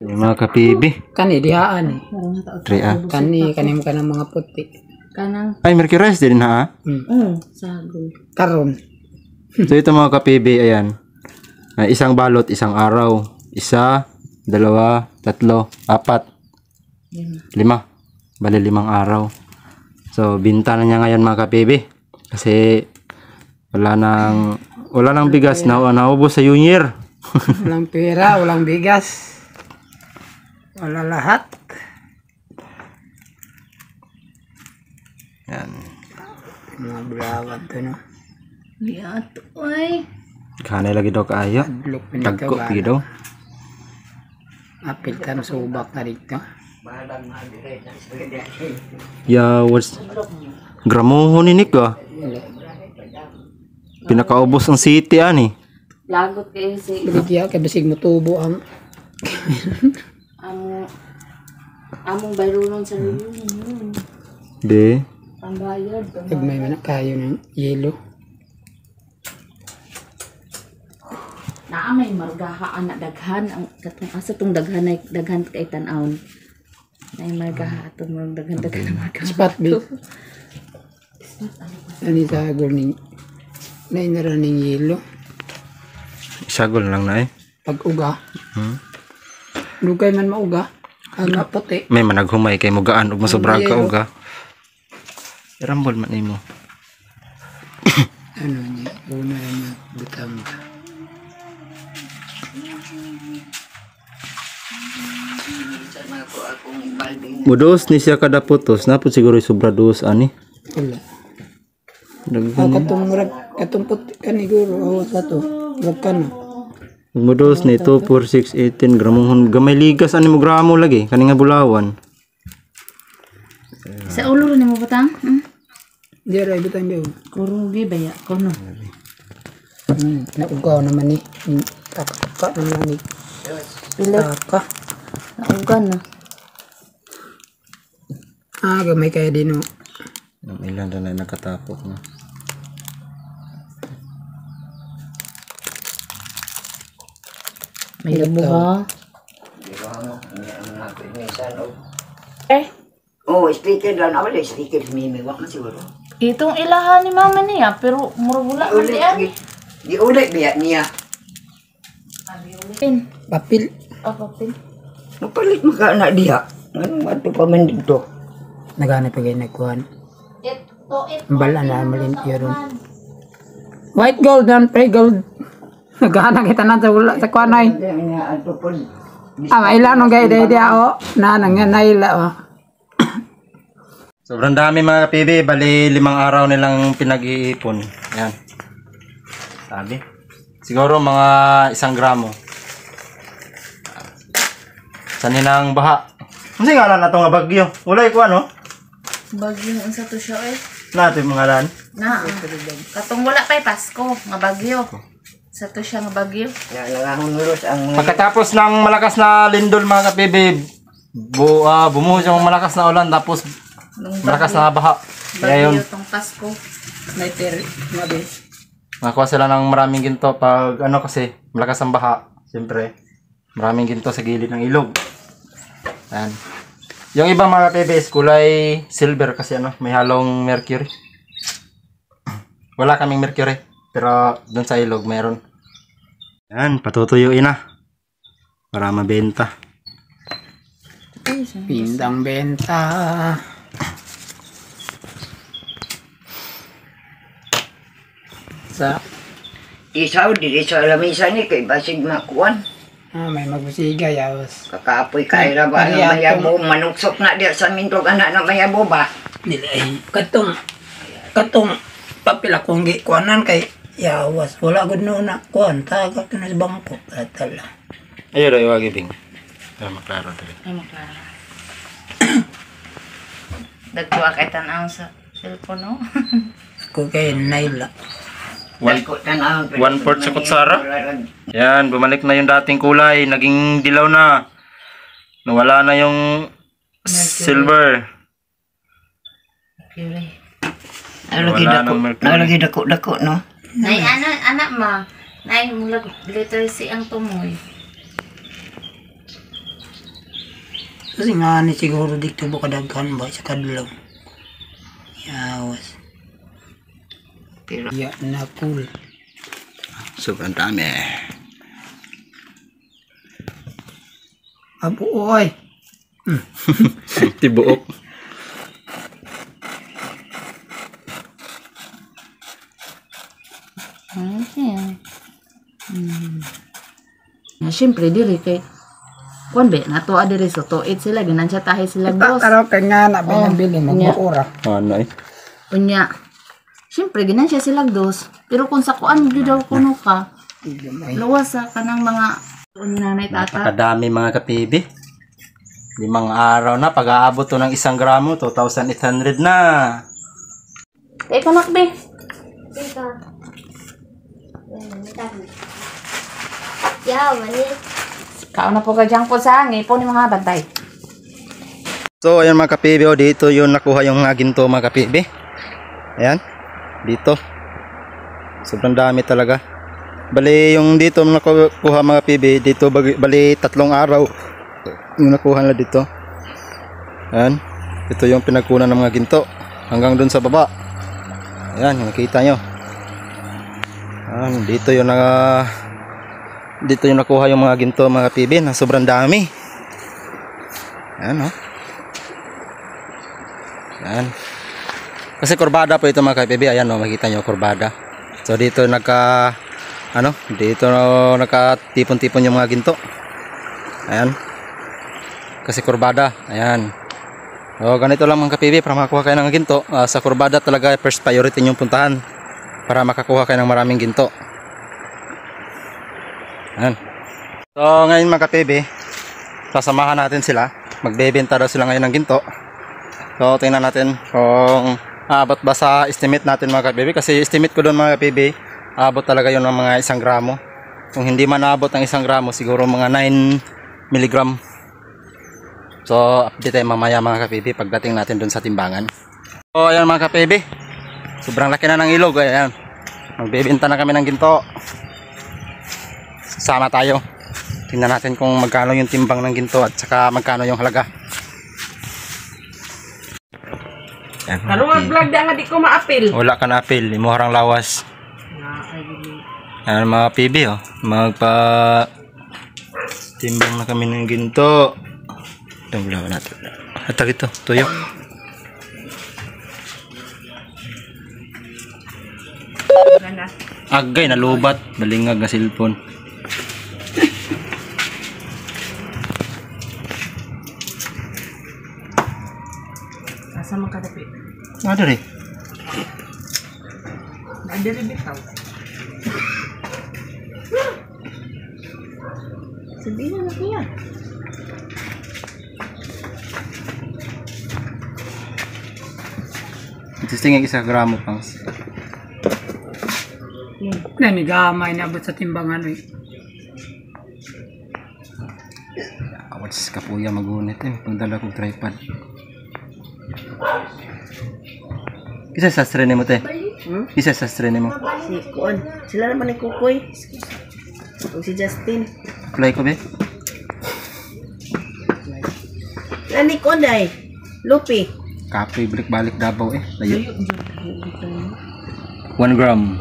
Yung mga kapibi. Kani dihaan eh. Tria. Kani mo ka ng mga puti. Kanang Ay, mercuries din ha. sagol. Karon. So ito mga kapibi, ayan. Ay, isang balot, isang araw. Isa, dalawa, tatlo, apat. Lima. Bali 5 araw. So, binta na niya ngayon mga kapibi. Kasi wala nang bigas na naubos sa Junior. Walang pera, walang bigas. Wala lahat. Yan. Mga bulawad to no. Liat oy. Kanay lagi daw kaayo. Adlok Tagko pinagkabala. pi daw. Apil ka na subak na dito. Ya, what's gramohon ni ka? Pinakaubos ang city ani. Lagot kay si Biligya kay basig mo tubo ang among bayronon sa reunion. De. Pambayad. may manak kayo ng yelo. Naa may margaha anak daghan ang katong asa tong daghan ay daghan kay tan-aon. Nay margaha atong murag daghan na margaha. Spot bit. Ani sa gurning nainara ning yelo. Sagol lang na eh. Pag uga. Lugay man mauga. Ang puti. May managhumay kay mugaan ug masobrang ka uga. Rambol man nimo. Ano niya? Una na butang. Mudos ni siya kada putos na po siguro sobra dos ani. Wala. Daghan. Katong puti kaniguro awas ato. Wag ka na. Mudos ni 2 4 6 18 gramohon gamay ligas ani mo gramo lagi kani nga bulawan. Sa ulo rin mo butang? Di ra butang daw. Kurugi baya kono. Naugaw naman ni. Taka naman ni. Pila Taka. naugan na. Gamay kaya din o. Ilan na nakatapok na. May labo ha. Oh, speaker lang. Wala speaker si Mimi. Wak na siguro. Itong ilahan ni mama niya pero murag wala man diyan. Di ulit biya niya. Pin. Papil. Apa pin? Mapalit maka anak dia. Ano ato pa man dito. Nagana pa kayo nagkuhan. Ito. Bala na malimpyo ron. White gold and pre gold. Nagana kita na sa wala sa kuanay. Nga ato po. Ilan nung gaya dia o. Nanang nga naila o. Sobrang dami mga kapibi, bali 5 araw nilang pinag-iipon. Yan. Sabi. Siguro mga 1 gramo. Sa nilang baha. Kasi ngalan na ito nga bagyo. Wala ko ano? Bagyo unsa to siya eh. Nato yung mga lan. Na. Katong wala pa'y Pasko nga bagyo. Sa to siya nga bagyo. Nangangunuros ang Pagkatapos ng malakas na lindol mga kapibi, bumuhos yung malakas na ulan tapos Nung malakas na baha. Kaya yun, bagyo tong Pasko. May ter. Mabi. nakuha sila ng maraming ginto pag ano kasi malakas ang baha. Siyempre, maraming ginto sa gilid ng ilog. Ayan. Yung ibang mga PBS kulay silver kasi ano, may halong mercury. Wala kaming mercury, pero doon sa ilog meron. Ayan, patutuyuin na para mabenta. Pindang benta. Sa isaw dili sa lamisa ni kay basig makuan. may magbusiga yawas. Kakaapoy kay ra ba Ariya, mayabo manuksok na di sa mindog anak na mayabo ba. Nila ay katong papila kong kuanan kay yawas. Wala gud no na kuan tagak na sa bangko. Atala. Ayo ro iwagi bing. Para maklaro dali. Ay maklara. Dagwa kay tan-aw sa cellphone no. Ko kay naila. 1/4 sa kutsara. Yan, bumalik na yung dating kulay, naging dilaw na. Nawala na yung silver. Okay. Wala nang mercury. Nalagi dako-dako no. Nay anak ma. Nay mulag literacy ang tumoy. Kasi nga ni siguro dito ba kadaghan ba sa kadlaw. Yawas. Pero Ya na cool. Sobrang dami. Abo oy. Tibuok. Okay. Siyempre, diri kay kuan be nato adiri so tuit sila ginansya tahi sila boss. Taro kay nga na binabili nya. mag-ora. Ano eh? Unya. Siyempre ginansya sila dos. Pero kung sa kuan gyud daw kuno ka, luwas sa kanang mga nanay tata. Napakadami mga kapibi. 5 araw na. Pag-aabot to ng 1 gramo, 2,800 na. Ikaw nakbe. Kao na po ka dyan po sa ngipon ni mga bantay. So, ayan mga kapibi. Oh, dito yung nakuha yung mga ginto mga kapibi. Ayan. Dito. Sobrang dami talaga. Bali, yung dito nakuha mga kapibi. Dito, bali 3 araw. Yung nakuha na dito. Ayan. Ito yung pinagkunan ng mga ginto. Hanggang dun sa baba. Ayan, nakita nyo. Ayan, dito yung dito yung nakuha yung mga ginto mga kapibi na sobrang dami. Ayan, oh. Ayan. Kasi kurbada po ito mga kapibi. Ayan, oh, makita nyo kurbada. So dito dito nakatipon-tipon yung mga ginto. Ayan. Kasi kurbada. Ayan. So ganito lang mga kapibi para makakuha kayo ng ginto. Sa kurbada talaga first priority yung puntahan para makakuha kayo ng maraming ginto. Ayan. So ngayon mga kapibi, sasamahan natin sila. Magbebenta daw sila ngayon ng ginto. So tingnan natin kung abot ba sa estimate natin mga kapibi. Kasi estimate ko doon mga kapibi, abot talaga yun ng mga 1 gramo. Kung hindi man abot ng 1 gramo, siguro mga 9 milligram. So update tayo mamaya mga kapibi pagdating natin doon sa timbangan. So ayan mga kapibi, sobrang laki na ng ilog. Ayan, magbebenta na kami ng ginto. Sama tayo. Tingnan natin kung magkano yung timbang ng ginto at saka magkano yung halaga. Karon vlog da nga di ko maapil. Wala ka na apil, imuharang lawas. Ayan mga pibi, oh. Magpa timbang na kami ng ginto. Itong lawan natin. At ito, tuyo. Agay, nalubat. Balingag na cellphone. Asa man kadapi? Ada rin. Adiri bitaw. Sabihin na niya. Ito tingin 1 gramo pang. Nanigamay na abot sa timbangan eh. Awat sa kapuya magunit eh. Pagdala kong tripod. Isa sa strene mo te? Isa sa strene mo? Si Kuan. Sila naman ni Kukoy. O si Justin. Play ko be? Ani Kuan day. Lupi. Kapoy balik-balik Davao eh. Layo. 1 gram.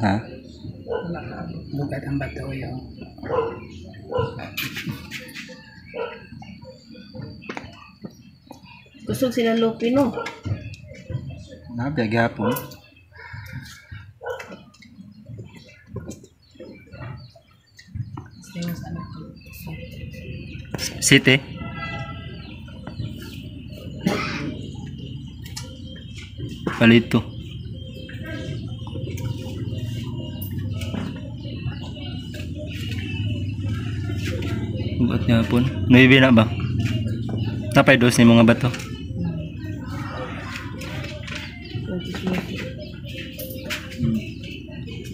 Ha? Bugat ang bato yun. Kusog sila Lupi no. Nabiyag hapon. City. Palito. Buat niya hapon. Maybe na ba? Napay dos ni mga bato.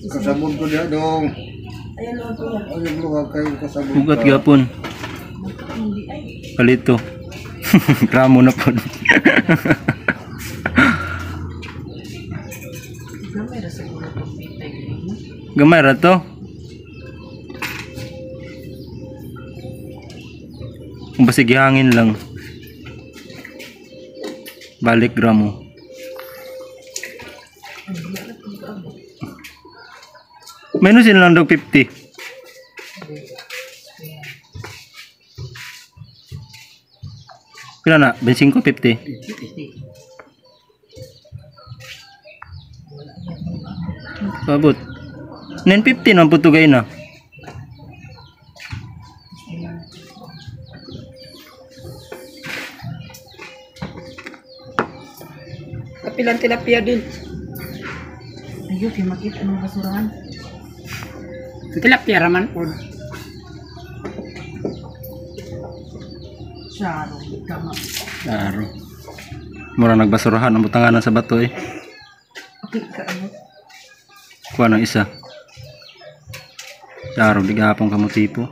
Kasabon ko dia dong. Ayun luha kayo kasabon. Bugat gapon. Palito. Gramo na po. Gamay ra to. Kung basig hangin lang. Balik gramo. Minusin lang daw 50. Pila na? 25, 50. Pabot. 950 na putugay na. Kapilang tilapia din. Ayun, kaya makita ng basurahan. Tilapia raman po. Saro, kama. Claro. Mura nagbasurahan ang butanganan sa bato eh. Okay, kaano? Kuha ng isa. Claro, bigapong kamutipo.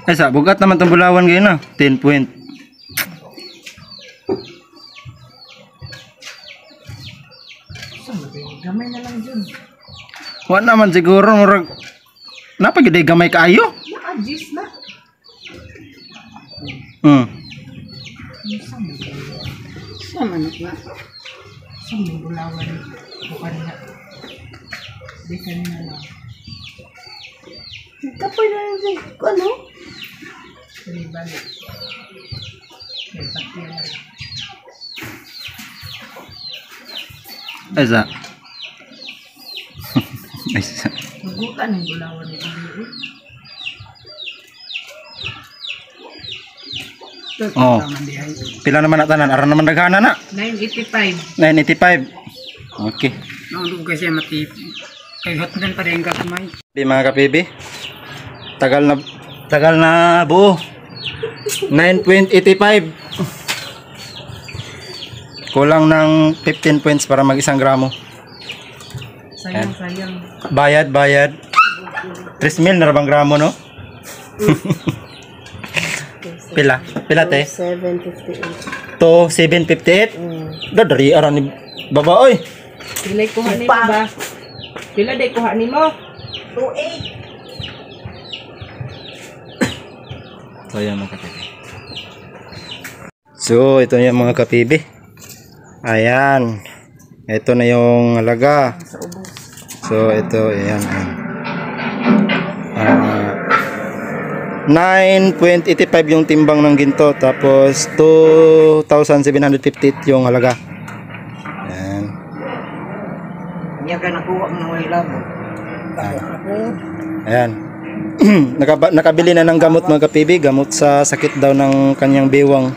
Ay sa, bugat naman itong bulawan ngayon na. 10 point. Gamay na lang dyan. Kuha naman siguro. Murag, napagiday gamay kaayo. Na-adjust na. Sama na nga. Sa may bulawan. Bukan na. Di kanina lang. Kapoy na lang dyan. Ano? Sige, balik. Okay, pati na lang. Ay sa. Ay sa. Magutan yung bulawan ni Ibi. Oh. Pila naman natanan? Aran naman daghana na. 985. 985. Okay. Naulog kasi matip. Kay hotdan pa rin kakamay. Di mga kapibi. Tagal na buo. 9.85. Kulang ng 15 points para mag 1 gramo. Sayang, sayang. Bayad. 3,000 na bang gramo no? Pila te? 758. To 758. Dadari aran ni baba oy. Pila kuha ni mo ba? Pila day kuha ni mo? 28. So yan mga kapibi. So ito yung mga kapibi. Ayan. Ito na yung halaga. So ito ayan. 9.85 yung timbang ng ginto, tapos 2,750 yung halaga. Ayan. Niya ka nakuha ng wala mo. Ayan. Nakabili na ng gamot mga kapibi, gamot sa sakit daw ng kanyang bewang.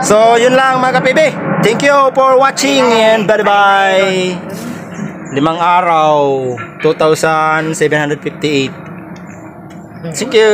So yun lang mga kapibi. Thank you for watching and bye bye. 5 araw, 2,758. Thank you.